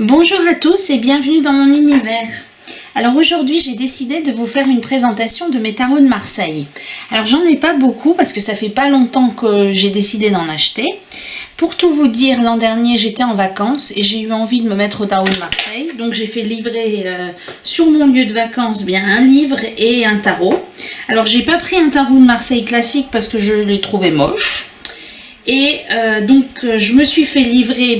Bonjour à tous et bienvenue dans mon univers. Alors aujourd'hui j'ai décidé de vous faire une présentation de mes tarots de Marseille. Alors j'en ai pas beaucoup parce que ça fait pas longtemps que j'ai décidé d'en acheter. Pour tout vous dire, l'an dernier j'étais en vacances et j'ai eu envie de me mettre au tarot de Marseille. Donc j'ai fait livrer sur mon lieu de vacances un livre et un tarot. Alors j'ai pas pris un tarot de Marseille classique parce que je l'ai trouvé moche. Et donc je me suis fait livrer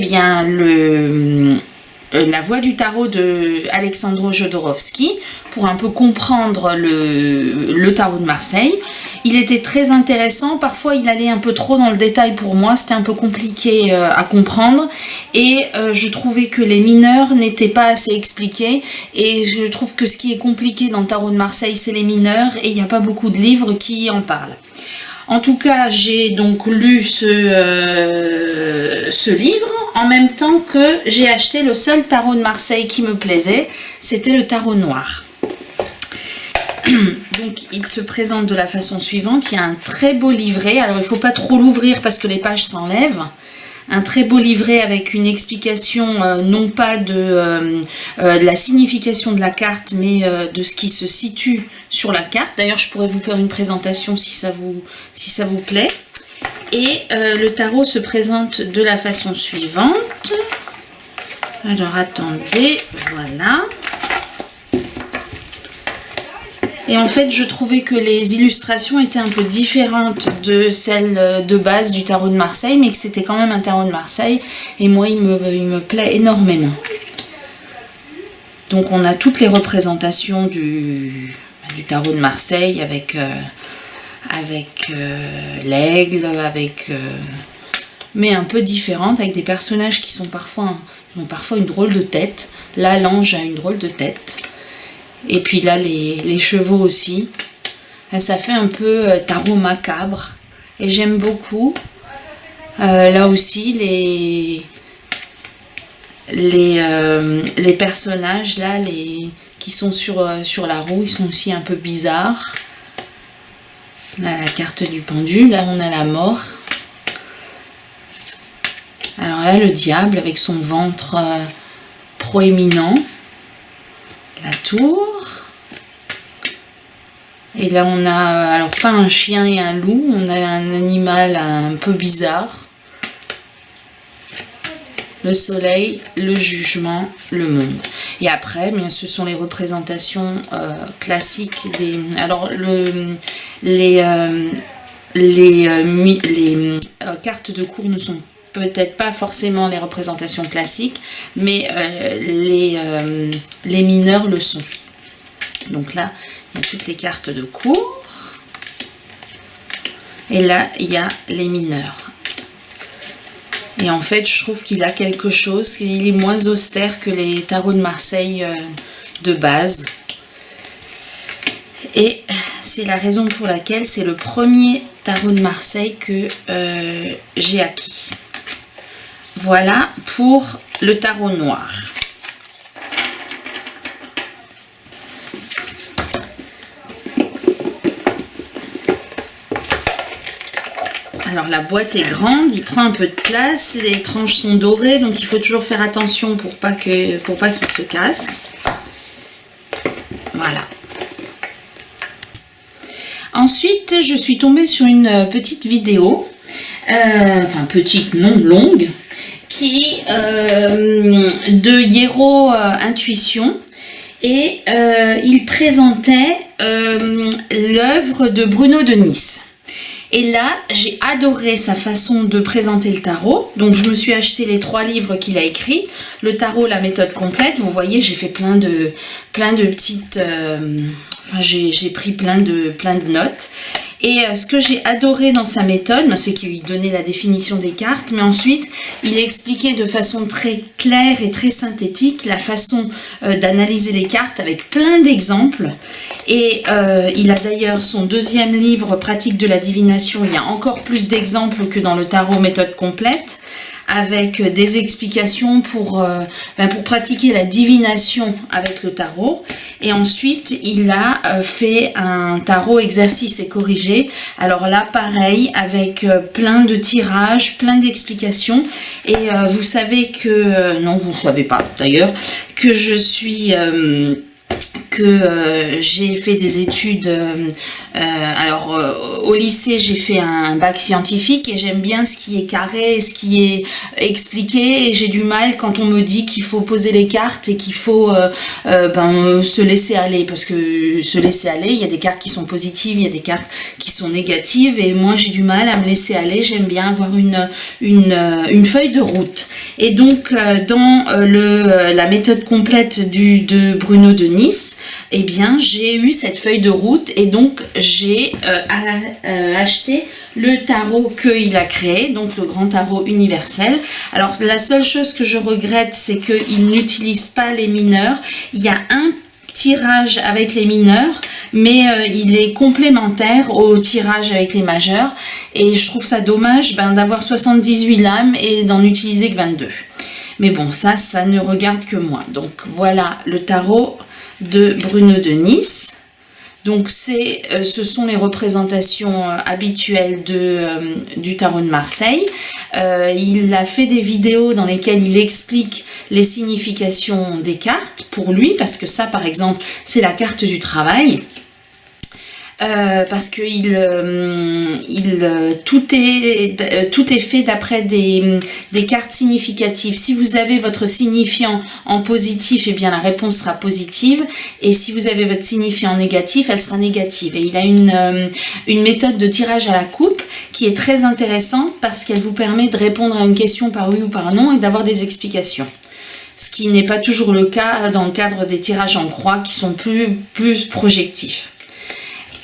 la voix du tarot de Alexandro Jodorowsky pour un peu comprendre le tarot de Marseille. Il était très intéressant, parfois il allait un peu trop dans le détail pour moi, c'était un peu compliqué à comprendre et je trouvais que les mineurs n'étaient pas assez expliqués et je trouve que ce qui est compliqué dans le tarot de Marseille c'est les mineurs et il n'y a pas beaucoup de livres qui en parlent. En tout cas, j'ai donc lu ce livre en même temps que j'ai acheté le seul tarot de Marseille qui me plaisait, c'était le tarot noir. Donc il se présente de la façon suivante, il y a un très beau livret, alors il ne faut pas trop l'ouvrir parce que les pages s'enlèvent. Un très beau livret avec une explication non pas de la signification de la carte, mais de ce qui se situe sur la carte. D'ailleurs, je pourrais vous faire une présentation si ça vous plaît. Et le tarot se présente de la façon suivante. Alors, attendez, voilà. Et en fait, je trouvais que les illustrations étaient un peu différentes de celles de base du tarot de Marseille, mais que c'était quand même un tarot de Marseille. Et moi, il me plaît énormément. Donc, on a toutes les représentations du tarot de Marseille avec l'aigle, mais un peu différentes, avec des personnages qui sont parfois une drôle de tête. Là, l'ange a une drôle de tête. Et puis là, les chevaux aussi. Ça fait un peu tarot macabre. Et j'aime beaucoup. Là aussi, les personnages là, qui sont sur la roue, ils sont aussi un peu bizarres. Là, la carte du pendu. Là, on a la mort. Alors là, le diable avec son ventre proéminent. La tour. Et là on a, alors pas un chien et un loup, on a un animal un peu bizarre. Le soleil, le jugement, le monde. Et après, bien, ce sont les représentations classiques des... Alors les cartes de cour ne sont peut-être pas forcément les représentations classiques, mais les mineurs le sont. Donc là, il y a toutes les cartes de cour. Et là, il y a les mineurs. Et en fait, je trouve qu'il a quelque chose, il est moins austère que les tarots de Marseille de base. Et c'est la raison pour laquelle c'est le premier tarot de Marseille que j'ai acquis. Voilà pour le tarot noir. Alors la boîte est grande, il prend un peu de place, les tranches sont dorées, donc il faut toujours faire attention pour pas qu'il se casse. Voilà. Ensuite, je suis tombée sur une petite vidéo, enfin petite, non longue, de Hiero Intuition, et il présentait l'œuvre de Bruno de Nice. Et là, j'ai adoré sa façon de présenter le tarot. Donc, je me suis acheté les 3 livres qu'il a écrits. Le tarot, la méthode complète. Vous voyez, j'ai fait plein de petites... j'ai pris plein de notes. Et ce que j'ai adoré dans sa méthode, c'est qu'il donnait la définition des cartes, mais ensuite, il expliquait de façon très claire et très synthétique la façon d'analyser les cartes avec plein d'exemples. Et il a d'ailleurs son 2e livre, Pratique de la divination, il y a encore plus d'exemples que dans le tarot méthode complète, avec des explications pour pratiquer la divination avec le tarot. Et ensuite, il a fait un tarot exercice et corrigé. Alors là, pareil, avec plein de tirages, plein d'explications. Et vous savez que, non, vous ne savez pas d'ailleurs, que je suis... j'ai fait des études, au lycée j'ai fait un bac scientifique et j'aime bien ce qui est carré, ce qui est expliqué, et j'ai du mal quand on me dit qu'il faut poser les cartes et qu'il faut se laisser aller, parce que se laisser aller, il y a des cartes qui sont positives, il y a des cartes qui sont négatives, et moi j'ai du mal à me laisser aller, j'aime bien avoir une feuille de route. Et donc dans la méthode complète de Bruno de Nice, eh bien j'ai eu cette feuille de route, et donc j'ai acheté le tarot qu'il a créé, donc le grand tarot universel. Alors la seule chose que je regrette, c'est qu'il n'utilise pas les mineurs. Il y a un tirage avec les mineurs, mais il est complémentaire au tirage avec les majeurs, et je trouve ça dommage d'avoir 78 lames et d'en utiliser que 22. Mais bon, ça ne regarde que moi. Donc voilà le tarot de Bruno de Nice. Donc ce sont les représentations habituelles du tarot de Marseille. Il a fait des vidéos dans lesquelles il explique les significations des cartes pour lui, parce que ça par exemple c'est la carte du travail. Parce que tout est fait d'après des cartes significatives. Si vous avez votre signifiant en positif, eh bien la réponse sera positive, et si vous avez votre signifiant en négatif, elle sera négative. Et il a une méthode de tirage à la coupe qui est très intéressante, parce qu'elle vous permet de répondre à une question par oui ou par non et d'avoir des explications. Ce qui n'est pas toujours le cas dans le cadre des tirages en croix qui sont plus projectifs.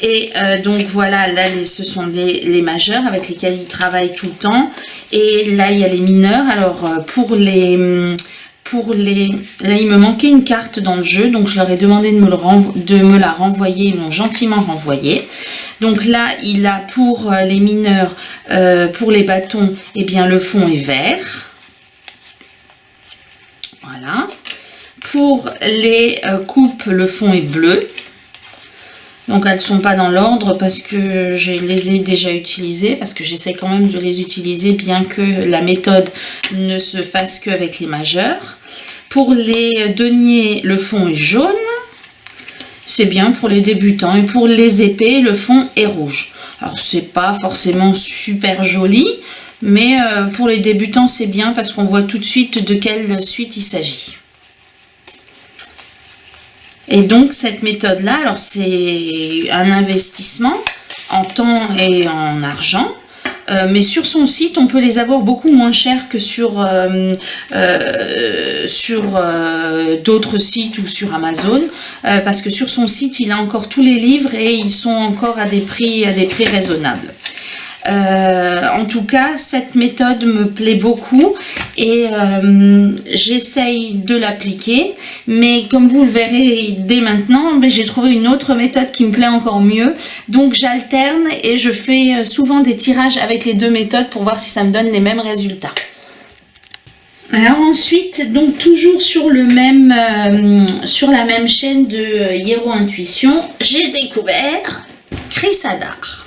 Et donc voilà, là ce sont les majeurs avec lesquels il travaille tout le temps, et là il y a les mineurs. Alors là il me manquait une carte dans le jeu, donc je leur ai demandé de me la renvoyer. Ils m'ont gentiment renvoyé. Donc là il a pour les mineurs, pour les bâtons, eh bien le fond est vert, voilà. Pour les coupes, le fond est bleu. Donc elles ne sont pas dans l'ordre parce que je les ai déjà utilisées, parce que j'essaie quand même de les utiliser bien que la méthode ne se fasse qu'avec les majeurs. Pour les deniers, le fond est jaune, c'est bien pour les débutants. Et pour les épées, le fond est rouge. Alors c'est pas forcément super joli, mais pour les débutants c'est bien parce qu'on voit tout de suite de quelle suite il s'agit. Et donc cette méthode-là, alors c'est un investissement en temps et en argent, mais sur son site, on peut les avoir beaucoup moins chers que sur d'autres sites ou sur Amazon, parce que sur son site, il a encore tous les livres et ils sont encore à des prix raisonnables. En tout cas, cette méthode me plaît beaucoup et j'essaye de l'appliquer, mais comme vous le verrez dès maintenant, j'ai trouvé une autre méthode qui me plaît encore mieux, donc j'alterne et je fais souvent des tirages avec les deux méthodes pour voir si ça me donne les mêmes résultats. Alors ensuite, donc toujours sur la même chaîne de Hiero Intuition, j'ai découvert Chris Hadar.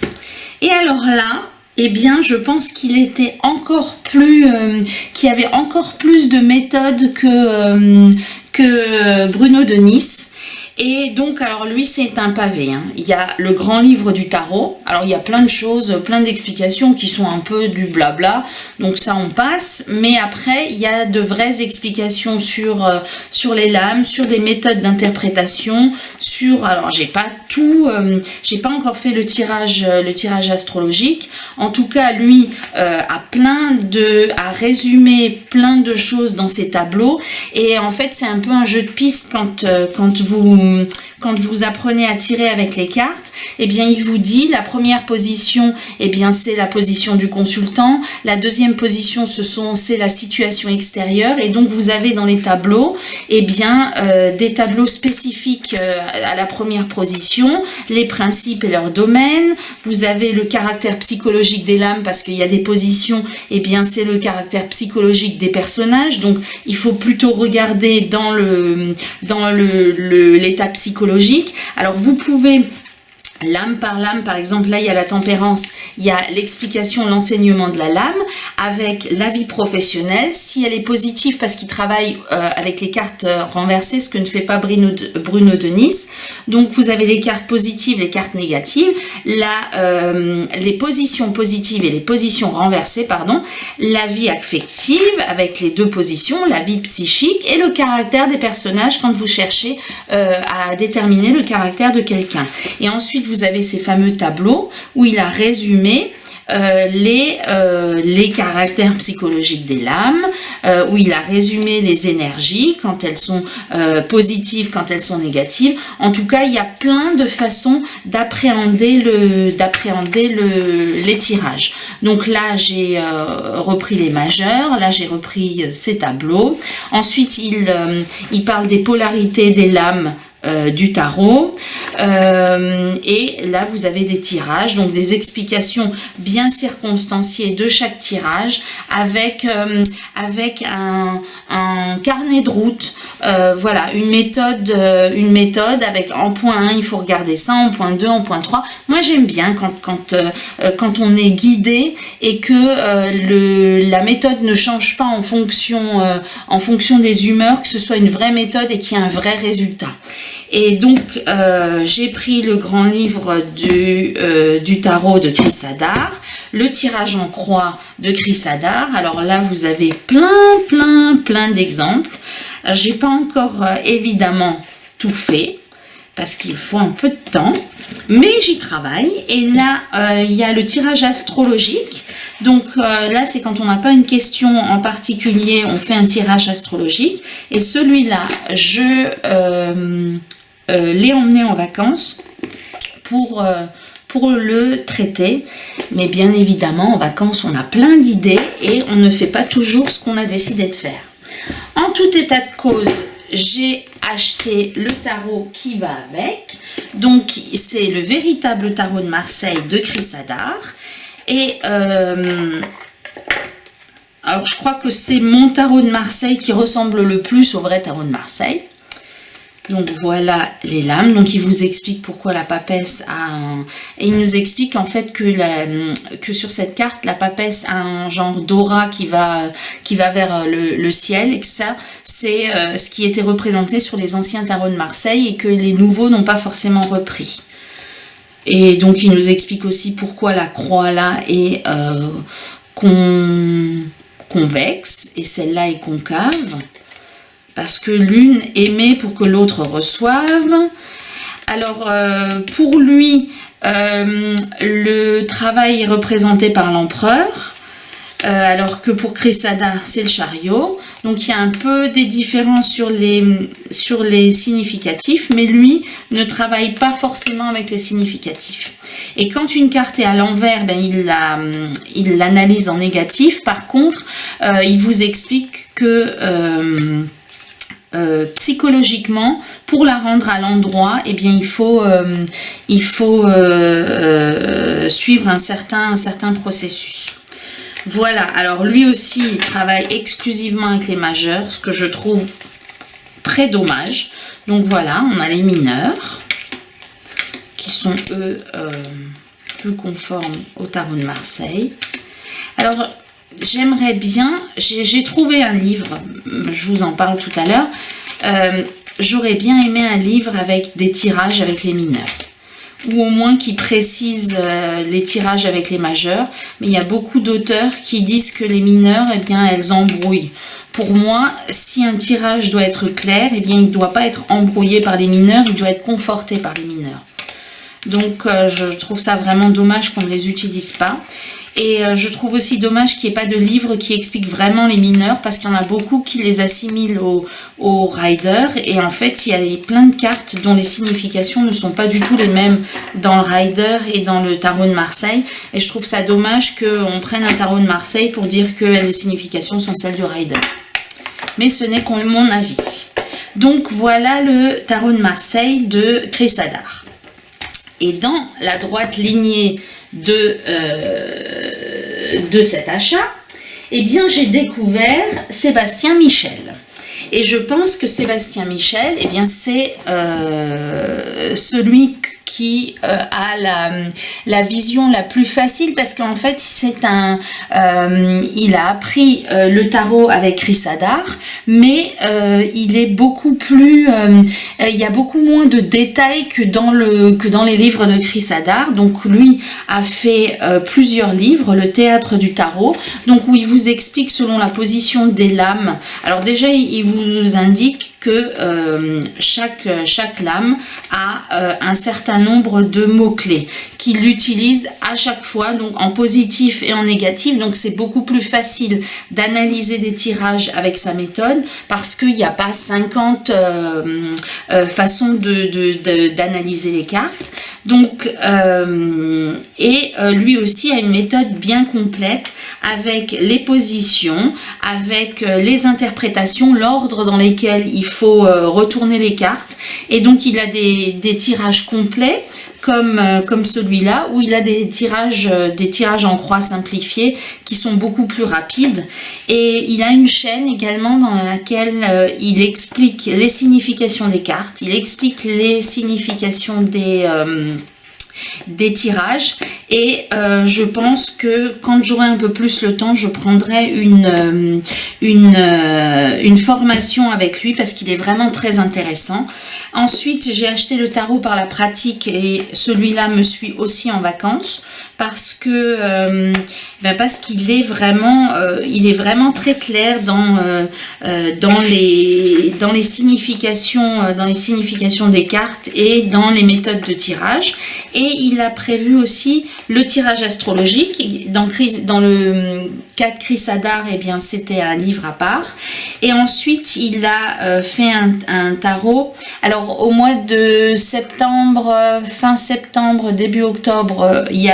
Et alors là, eh bien, je pense qu'il était encore plus, qu'il y avait encore plus de méthodes que Bruno de Nice. Et donc, alors lui, c'est un pavé, hein. Il y a le grand livre du tarot. Alors, il y a plein de choses, plein d'explications qui sont un peu du blabla. Donc, ça, on passe. Mais après, il y a de vraies explications sur les lames, sur des méthodes d'interprétation, alors, j'ai pas encore fait le tirage astrologique. En tout cas, lui a résumé plein de choses dans ses tableaux. Et en fait, c'est un peu un jeu de piste quand quand vous apprenez à tirer avec les cartes, eh bien il vous dit la première position, eh bien c'est la position du consultant, la deuxième position c'est la situation extérieure, et donc vous avez dans les tableaux eh bien des tableaux spécifiques à la première position, les principes et leurs domaines. Vous avez le caractère psychologique des lames, parce qu'il y a des positions, eh bien c'est le caractère psychologique des personnages, donc il faut plutôt regarder dans l'état psychologique. Alors vous pouvez lame par lame, par exemple, là il y a la tempérance, il y a l'explication, l'enseignement de la lame, avec la vie professionnelle, si elle est positive parce qu'il travaille avec les cartes renversées, ce que ne fait pas Bruno de Nice. Donc vous avez les cartes positives, les cartes négatives, les positions positives et les positions renversées, pardon, la vie affective avec les deux positions, la vie psychique et le caractère des personnages quand vous cherchez à déterminer le caractère de quelqu'un. Et ensuite vous avez ces fameux tableaux où il a résumé les caractères psychologiques des lames, où il a résumé les énergies, quand elles sont positives, quand elles sont négatives. En tout cas, il y a plein de façons d'appréhender les tirages. Donc là, j'ai repris les majeurs, là j'ai repris ces tableaux. Ensuite, il parle des polarités des lames du tarot, et là vous avez des tirages, donc des explications bien circonstanciées de chaque tirage avec un carnet de route, voilà, une méthode avec en point 1 il faut regarder ça, en point 2, en point 3. Moi j'aime bien quand on est guidé et que la méthode ne change pas en fonction des humeurs, que ce soit une vraie méthode et qu'il y ait un vrai résultat. Et donc j'ai pris le grand livre du tarot de Chris Hadar, le tirage en croix de Chris Hadar. Alors là vous avez plein d'exemples. J'ai pas encore évidemment tout fait parce qu'il faut un peu de temps, mais j'y travaille. Et là il y a le tirage astrologique. Donc là c'est quand on n'a pas une question en particulier, on fait un tirage astrologique. Et celui-là je l'ai emmené en vacances pour le traiter, mais bien évidemment en vacances on a plein d'idées et on ne fait pas toujours ce qu'on a décidé de faire. En tout état de cause, j'ai acheté le tarot qui va avec, donc c'est le véritable tarot de Marseille de Chris Hadar, et alors je crois que c'est mon tarot de Marseille qui ressemble le plus au vrai tarot de Marseille. Donc voilà les lames, donc il vous explique pourquoi la papesse a un... Et il nous explique en fait que sur cette carte, la papesse a un genre d'aura qui va vers le ciel, et que ça, c'est ce qui était représenté sur les anciens tarots de Marseille et que les nouveaux n'ont pas forcément repris. Et donc il nous explique aussi pourquoi la croix là est convexe et celle-là est concave. Parce que l'une émet pour que l'autre reçoive. Alors, pour lui, le travail est représenté par l'empereur, alors que pour Chris Hadar, c'est le chariot. Donc, il y a un peu des différences sur les significatifs, mais lui ne travaille pas forcément avec les significatifs. Et quand une carte est à l'envers, ben, il l'analyse en négatif. Par contre, il vous explique que... psychologiquement, pour la rendre à l'endroit, eh bien il faut suivre un certain processus. Voilà, alors lui aussi il travaille exclusivement avec les majeurs, ce que je trouve très dommage. Donc voilà, on a les mineurs qui sont eux plus conformes au tarot de Marseille. Alors j'aimerais bien, j'ai trouvé un livre, je vous en parle tout à l'heure, j'aurais bien aimé un livre avec des tirages avec les mineurs, ou au moins qui précise les tirages avec les majeurs, mais il y a beaucoup d'auteurs qui disent que les mineurs, eh bien, elles embrouillent. Pour moi, si un tirage doit être clair, eh bien, il ne doit pas être embrouillé par les mineurs, il doit être conforté par les mineurs. Donc, je trouve ça vraiment dommage qu'on ne les utilise pas. Et je trouve aussi dommage qu'il n'y ait pas de livre qui explique vraiment les mineurs, parce qu'il y en a beaucoup qui les assimilent au rider, et en fait il y a plein de cartes dont les significations ne sont pas du tout les mêmes dans le rider et dans le tarot de Marseille, et je trouve ça dommage qu'on prenne un tarot de Marseille pour dire que les significations sont celles du rider. Mais ce n'est que mon avis. Donc voilà le tarot de Marseille de Chris Hadar. Et dans la droite lignée de cet achat, eh bien j'ai découvert Sébastien Michel. Et je pense que Sébastien Michel, eh bien c'est celui qui a la vision la plus facile, parce qu'en fait c'est il a appris le tarot avec Chris Hadar, mais il est beaucoup plus il y a beaucoup moins de détails que dans les livres de Chris Hadar. Donc lui a fait plusieurs livres, le théâtre du tarot, donc où il vous explique selon la position des lames. Alors déjà il vous indique que chaque lame a un certain nombre de mots-clés qu'il utilise à chaque fois, donc en positif et en négatif. Donc c'est beaucoup plus facile d'analyser des tirages avec sa méthode, parce qu'il n'y a pas 50 façons d'analyser les cartes. Donc lui aussi a une méthode bien complète, avec les positions, avec les interprétations, l'ordre dans lesquels il faut retourner les cartes. Et donc il a des tirages complets comme celui-là, où il a des tirages en croix simplifiés qui sont beaucoup plus rapides. Et il a une chaîne également dans laquelle il explique les significations des cartes, il explique les significations des tirages, et je pense que quand j'aurai un peu plus le temps, je prendrai une formation avec lui, parce qu'il est vraiment très intéressant. Ensuite, j'ai acheté le tarot par la pratique, et celui-là me suit aussi en vacances, parce qu'il est vraiment très clair dans les significations des cartes et dans les méthodes de tirage. Et il a prévu aussi le tirage astrologique. Dans le cas de Chris Hadar, eh bien c'était un livre à part. Et ensuite il a fait un tarot. Alors au mois de septembre, fin septembre, début octobre, il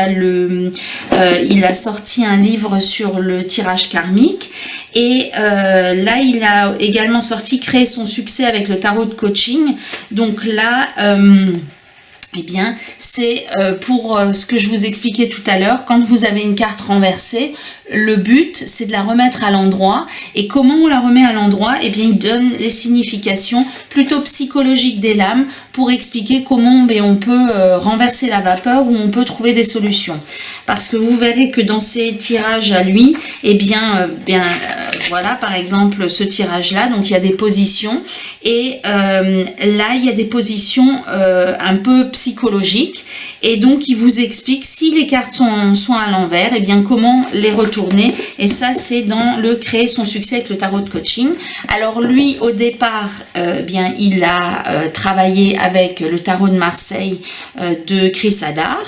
a sorti un livre sur le tirage karmique. Et là il a également sorti Créer son succès avec le tarot de coaching. Donc là eh bien, c'est pour ce que je vous expliquais tout à l'heure. Quand vous avez une carte renversée, le but, c'est de la remettre à l'endroit. Et comment on la remet à l'endroit? Eh bien, il donne les significations plutôt psychologiques des lames pour expliquer comment on peut renverser la vapeur, ou on peut trouver des solutions. Parce que vous verrez que dans ces tirages à lui, eh bien, voilà, par exemple, ce tirage-là, donc il y a des positions. Et là, il y a des positions un peu psychologiques, et donc il vous explique si les cartes sont à l'envers, et bien comment les retourner. Et ça, c'est dans le Créer son succès avec le tarot de coaching. Alors lui, au départ, bien il a travaillé avec le tarot de Marseille de Chris Hadar,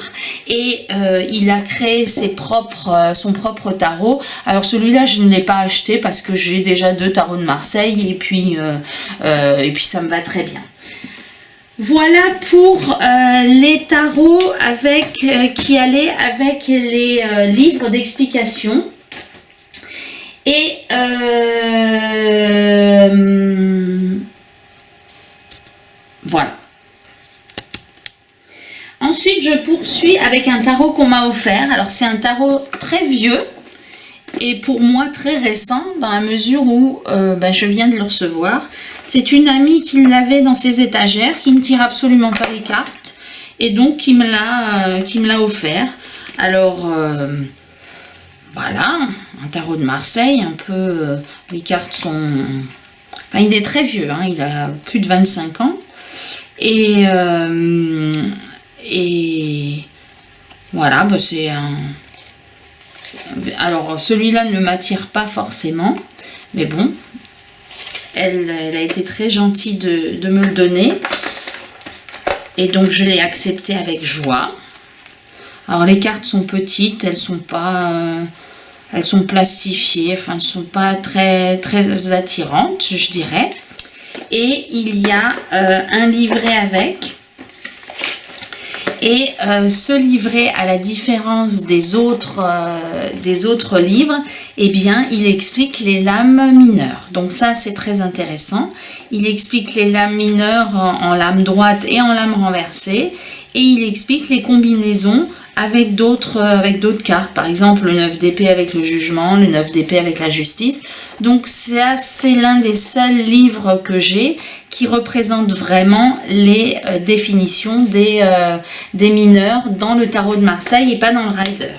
et il a créé son propre tarot. Alors celui-là, je ne l'ai pas acheté parce que j'ai déjà 2 tarots de Marseille, et puis ça me va très bien. Voilà pour les tarots qui allaient avec les livres d'explication. Et voilà. Ensuite, je poursuis avec un tarot qu'on m'a offert. Alors, c'est un tarot très vieux et pour moi très récent, dans la mesure où je viens de le recevoir. C'est une amie qui l'avait dans ses étagères, qui ne tire absolument pas les cartes, et donc qui me l'a offert. Alors voilà, un tarot de Marseille, un peu, les cartes sont... Enfin, il est très vieux, hein, il a plus de 25 ans. Et voilà, c'est un... Alors, celui-là ne m'attire pas forcément, mais bon, elle a été très gentille de me le donner, et donc je l'ai accepté avec joie. Alors les cartes sont petites, elles sont plastifiées, enfin elles sont pas très attirantes, je dirais. Et il y a un livret avec. Et ce livret, à la différence des autres livres, eh bien, il explique les lames mineures. Donc ça, c'est très intéressant. Il explique les lames mineures en lame droite et en lame renversée. Et il explique les combinaisons avec d'autres cartes. Par exemple, le 9 d'épée avec le jugement, le 9 d'épée avec la justice. Donc ça, c'est l'un des seuls livres que j'ai qui représente vraiment les définitions des mineurs dans le tarot de Marseille et pas dans le Rider.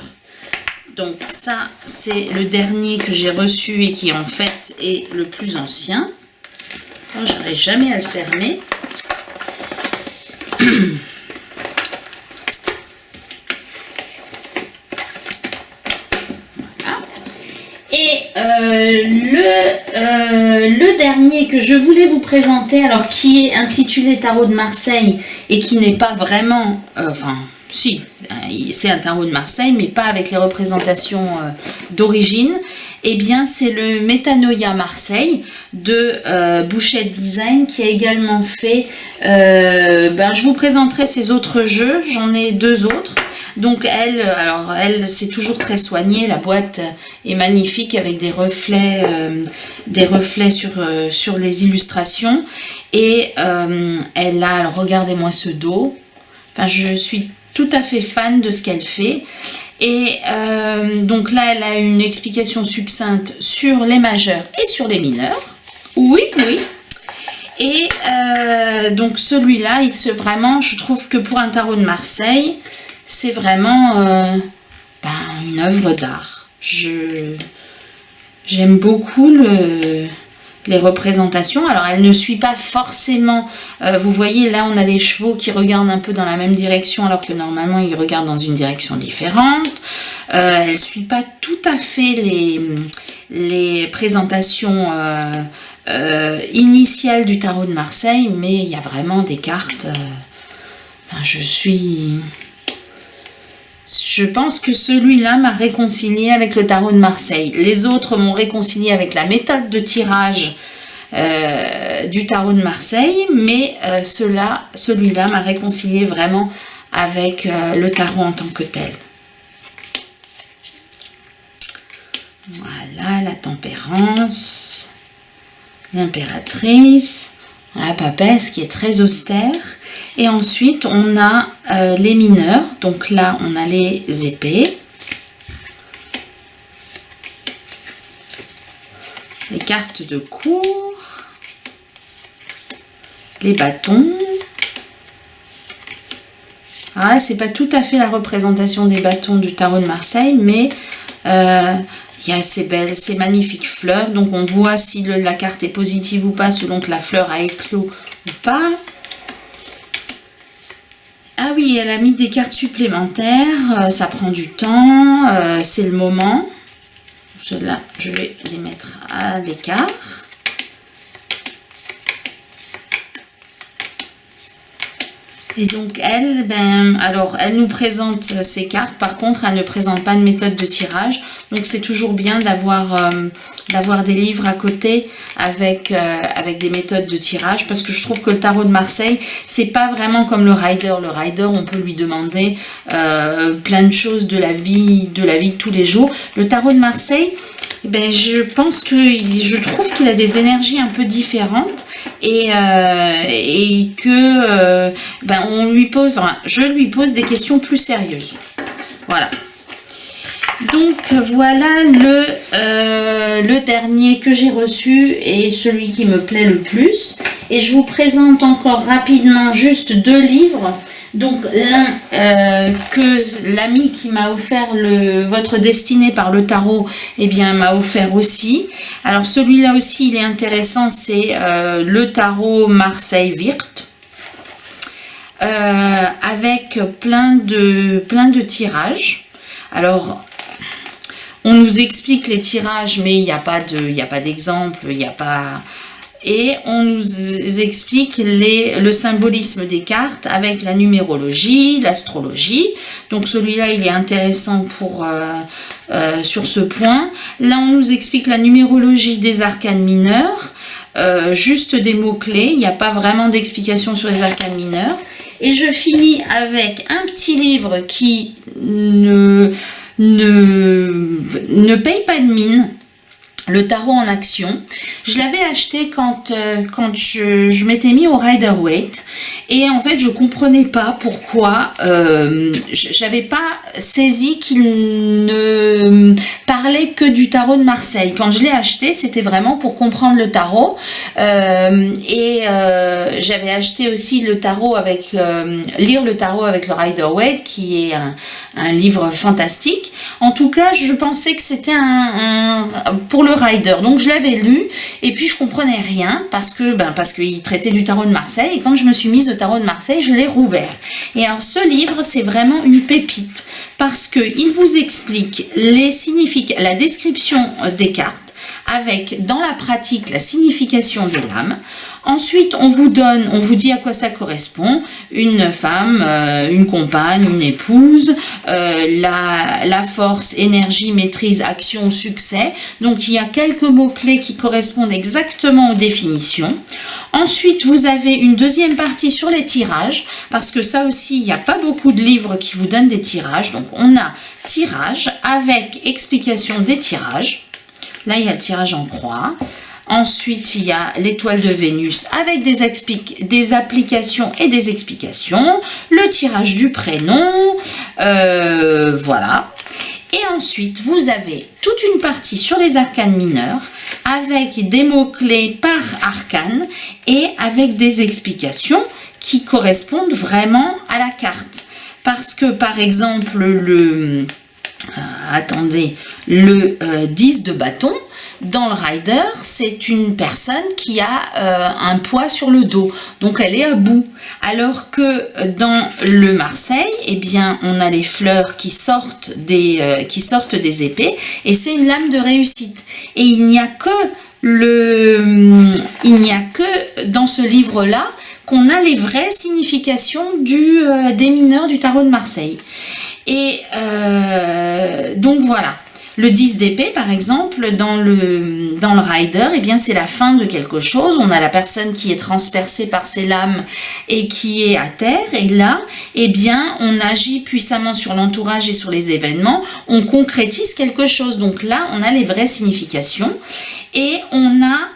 Donc ça, c'est le dernier que j'ai reçu et qui en fait est le plus ancien. Oh, j'arrive jamais à le fermer. Et le dernier que je voulais vous présenter, alors qui est intitulé Tarot de Marseille et qui n'est pas vraiment, si, c'est un tarot de Marseille, mais pas avec les représentations d'origine, eh bien c'est le Métanoïa Marseille de Bouchette Design qui a également fait, je vous présenterai ses autres jeux, j'en ai 2 autres. Donc elle c'est toujours très soigné, la boîte est magnifique avec des reflets sur les illustrations. Et alors regardez-moi ce dos, enfin je suis tout à fait fan de ce qu'elle fait. Et donc là elle a une explication succincte sur les majeurs et sur les mineurs. Oui. Et donc celui-là, vraiment, je trouve que pour un tarot de Marseille, c'est vraiment une œuvre d'art. J'aime beaucoup les représentations. Alors, elle ne suit pas forcément... vous voyez, là, on a les chevaux qui regardent un peu dans la même direction, alors que normalement, ils regardent dans une direction différente. Elle ne suit pas tout à fait les présentations initiales du tarot de Marseille, mais il y a vraiment des cartes... Je pense que celui-là m'a réconcilié avec le tarot de Marseille. Les autres m'ont réconcilié avec la méthode de tirage du tarot de Marseille, mais celui-là m'a réconcilié vraiment avec le tarot en tant que tel. Voilà, la tempérance, l'impératrice, la papesse qui est très austère. Et ensuite, on a les mineurs. Donc là, on a les épées. Les cartes de cour. Les bâtons. Alors là, c'est pas tout à fait la représentation des bâtons du tarot de Marseille, mais il y a ces magnifiques fleurs. Donc on voit si la carte est positive ou pas, selon que la fleur a éclos ou pas. Ah oui, elle a mis des cartes supplémentaires, ça prend du temps, c'est le moment. Ceux-là, je vais les mettre à l'écart. Et donc elle, elle nous présente ces cartes. Par contre, elle ne présente pas de méthode de tirage. Donc c'est toujours bien d'avoir des livres à côté avec des méthodes de tirage, parce que je trouve que le tarot de Marseille, c'est pas vraiment comme le Rider. Le Rider, on peut lui demander plein de choses de la vie de tous les jours. Le tarot de Marseille, je trouve qu'il a des énergies un peu différentes et que je lui pose des questions plus sérieuses. Voilà. Donc voilà le dernier que j'ai reçu et celui qui me plaît le plus. Et je vous présente encore rapidement juste 2 livres. Donc l'un que l'ami qui m'a offert Votre destinée par le tarot, m'a offert aussi. Alors celui-là aussi, il est intéressant, c'est le tarot Marseille Wirth. Avec plein de tirages. Alors on nous explique les tirages, mais il n'y a pas d'exemple, il n'y a pas et on nous explique le symbolisme des cartes avec la numérologie, l'astrologie. Donc celui-là, il est intéressant sur ce point. Là, on nous explique la numérologie des arcanes mineurs, juste des mots-clés, il n'y a pas vraiment d'explication sur les arcanes mineurs. Et je finis avec un petit livre qui ne paye pas de mine. Le tarot en action. Je l'avais acheté quand je m'étais mis au Rider-Waite, et en fait je comprenais pas pourquoi j'avais pas saisi qu'il ne parlait que du tarot de Marseille. Quand je l'ai acheté, c'était vraiment pour comprendre le tarot, et j'avais acheté aussi le tarot lire le tarot avec le Rider-Waite, qui est un livre fantastique. En tout cas, je pensais que c'était pour le Rider, donc je l'avais lu et puis je comprenais rien parce qu'il traitait du tarot de Marseille, et quand je me suis mise au tarot de Marseille, je l'ai rouvert. Et alors ce livre, c'est vraiment une pépite parce que il vous explique la description des cartes, avec dans la pratique la signification des lames. Ensuite, on vous dit à quoi ça correspond: une femme, une compagne, une épouse, la force, énergie, maîtrise, action, succès. Donc il y a quelques mots-clés qui correspondent exactement aux définitions. Ensuite, vous avez une deuxième partie sur les tirages, parce que ça aussi, il n'y a pas beaucoup de livres qui vous donnent des tirages. Donc on a tirage avec explication des tirages. Là, il y a le tirage en croix. Ensuite, il y a l'étoile de Vénus avec des applications et des explications. Le tirage du prénom. Voilà. Et ensuite, vous avez toute une partie sur les arcanes mineurs avec des mots-clés par arcane et avec des explications qui correspondent vraiment à la carte. Parce que, par exemple, le 10 de bâton, dans le Rider, c'est une personne qui a un poids sur le dos, donc elle est à bout. Alors que dans le Marseille, eh bien, on a les fleurs qui sortent des épées, et c'est une lame de réussite. Et il n'y a que dans ce livre-là qu'on a les vraies significations des mineurs du tarot de Marseille. Et donc voilà, le 10 d'épée par exemple, dans le Rider, eh bien c'est la fin de quelque chose. On a la personne qui est transpercée par ses lames et qui est à terre, et là, eh bien on agit puissamment sur l'entourage et sur les événements, on concrétise quelque chose. Donc là, on a les vraies significations, et on a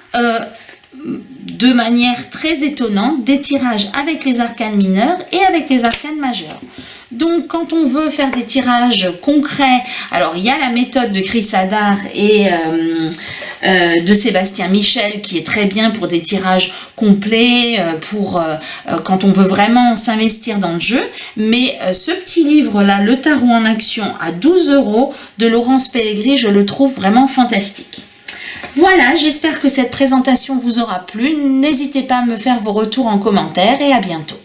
de manière très étonnante des tirages avec les arcanes mineurs et avec les arcanes majeures. Donc quand on veut faire des tirages concrets, alors il y a la méthode de Chris Hadar et de Sébastien Michel qui est très bien pour des tirages complets, quand on veut vraiment s'investir dans le jeu. Mais ce petit livre-là, Le Tarot en action, à 12 € de Laurence Pellegrini, je le trouve vraiment fantastique. Voilà, j'espère que cette présentation vous aura plu. N'hésitez pas à me faire vos retours en commentaire, et à bientôt.